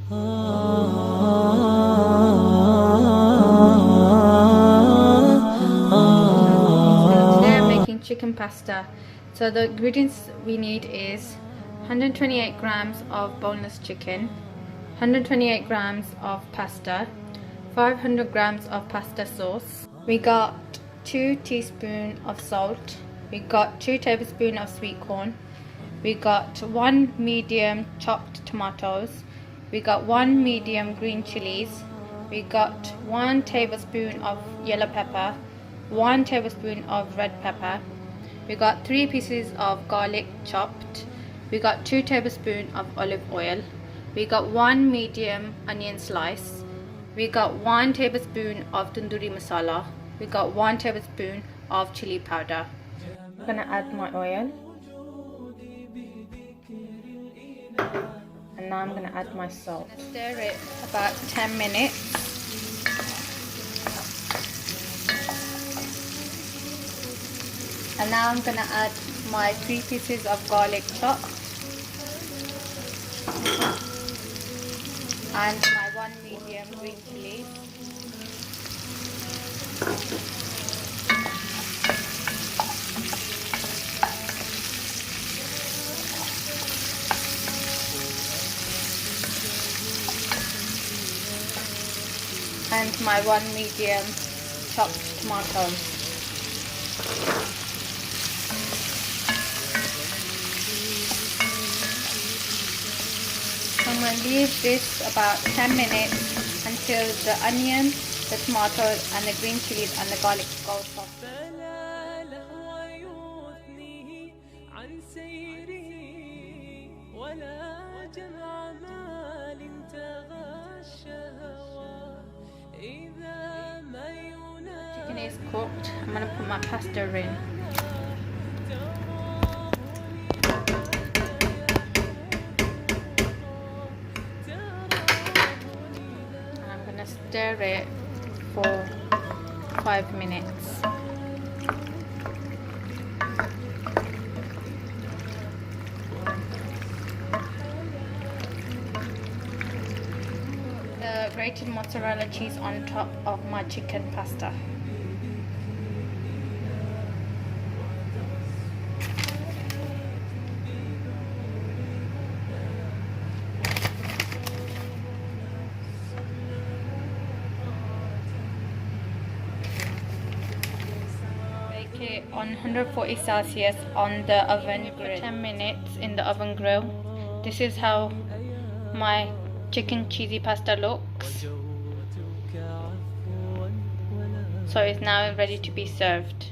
Today I'm making chicken pasta. So the ingredients we need is 128 grams of boneless chicken, 128 grams of pasta, 500 grams of pasta sauce. We got 2 teaspoons of salt. We got 2 tablespoons of sweet corn. We got 1 medium chopped tomatoes. We got 1 medium green chilies. We got 1 tablespoon of yellow pepper, 1 tablespoon of red pepper. We got 3 pieces of garlic chopped. We got 2 tablespoons of olive oil. We got 1 medium onion slice. We got 1 tablespoon of Tandoori masala. We got 1 tablespoon of chili powder. I'm gonna add my oil. And now I'm gonna add my salt. Stir it about 10 minutes. And now I'm gonna add my 3 pieces of garlic chop. And my 1 medium green chilli. And my 1 medium chopped tomato. I'm going to leave this about 10 minutes until the onion, the tomatoes and the green chilies and the garlic go soft. Chicken is cooked. I'm going to put my pasta in. Stir it for 5 minutes. The grated mozzarella cheese on top of my chicken pasta. On 140 Celsius on the oven grill. 10 minutes in the oven grill. This is how my chicken cheesy pasta looks. So it's now ready to be served.